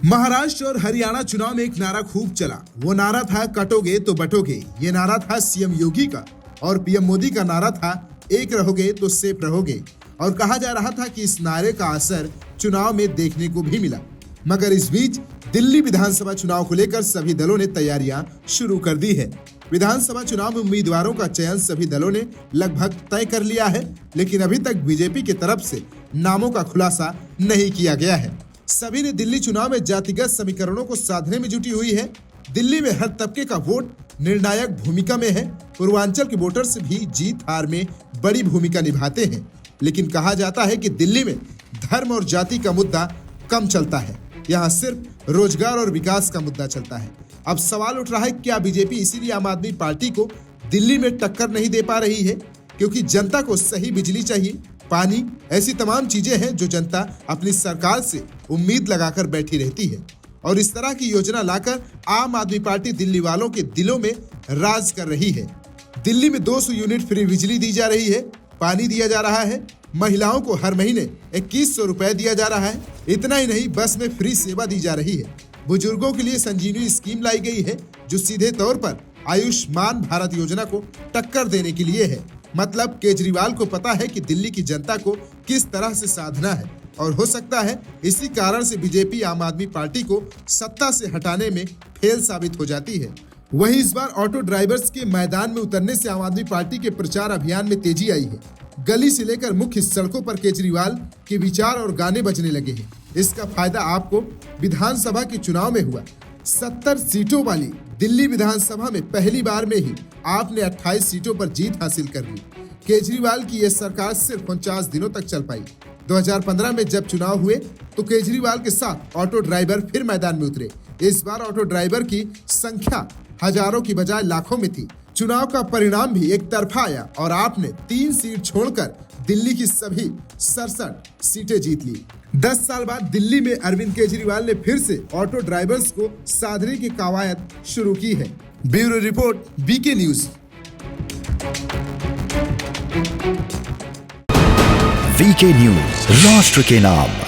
महाराष्ट्र और हरियाणा चुनाव में एक नारा खूब चला। वो नारा था कटोगे तो बटोगे। ये नारा था सीएम योगी का और पीएम मोदी का नारा था एक रहोगे तो सेफ रहोगे। और कहा जा रहा था कि इस नारे का असर चुनाव में देखने को भी मिला। मगर इस बीच दिल्ली विधानसभा चुनाव को लेकर सभी दलों ने तैयारियां शुरू कर दी है। विधानसभा चुनाव में उम्मीदवारों का चयन सभी दलों ने लगभग तय कर लिया है, लेकिन अभी तक बीजेपी की तरफ से नामों का खुलासा नहीं किया गया है। सभी ने दिल्ली चुनाव में जातिगत समीकरणों को साधने में जुटी हुई है। दिल्ली में हर तबके का वोट निर्णायक भूमिका में है। पूर्वांचल के वोटर्स भी जीत हार में बड़ी भूमिका निभाते हैं, लेकिन कहा जाता है कि दिल्ली में धर्म और जाति का मुद्दा कम चलता है। यहाँ सिर्फ रोजगार और विकास का मुद्दा चलता है। अब सवाल उठ रहा है, क्या बीजेपी इसीलिए आम आदमी पार्टी को दिल्ली में टक्कर नहीं दे पा रही है? क्योंकि जनता को सही बिजली चाहिए, पानी, ऐसी तमाम चीजें हैं जो जनता अपनी सरकार से उम्मीद लगाकर बैठी रहती है। और इस तरह की योजना लाकर आम आदमी पार्टी दिल्ली वालों के दिलों में राज कर रही है। दिल्ली में 200 यूनिट फ्री बिजली दी जा रही है, पानी दिया जा रहा है, महिलाओं को हर महीने 2100 रुपए दिया जा रहा है। इतना ही नहीं, बस में फ्री सेवा दी जा रही है। बुजुर्गों के लिए संजीवनी स्कीम लाई गई है, जो सीधे तौर पर आयुष्मान भारत योजना को टक्कर देने के लिए है। मतलब केजरीवाल को पता है कि दिल्ली की जनता को किस तरह से साधना है, और हो सकता है इसी कारण से बीजेपी आम आदमी पार्टी को सत्ता से हटाने में फेल साबित हो जाती है। वहीं इस बार ऑटो ड्राइवर्स के मैदान में उतरने से आम आदमी पार्टी के प्रचार अभियान में तेजी आई है। गली से लेकर मुख्य सड़कों पर केजरीवाल के विचार और गाने बजने लगे हैं। इसका फायदा आपको विधानसभा के चुनाव में हुआ। 70 सीटों वाली दिल्ली विधानसभा में पहली बार में ही आपने 28 सीटों पर जीत हासिल कर ली। केजरीवाल की यह सरकार सिर्फ 49 दिनों तक चल पाई। 2015 में जब चुनाव हुए तो केजरीवाल के साथ ऑटो ड्राइवर फिर मैदान में उतरे। इस बार ऑटो ड्राइवर की संख्या हजारों की बजाय लाखों में थी। चुनाव का परिणाम भी एक तरफा आया और आपने 3 सीट छोड़कर दिल्ली की सभी 67 सीटें जीत ली। 10 साल बाद दिल्ली में अरविंद केजरीवाल ने फिर से ऑटो ड्राइवर्स को साधने की कवायद शुरू की है। Bureau report, BK news. VK news, राष्ट्र के नाम।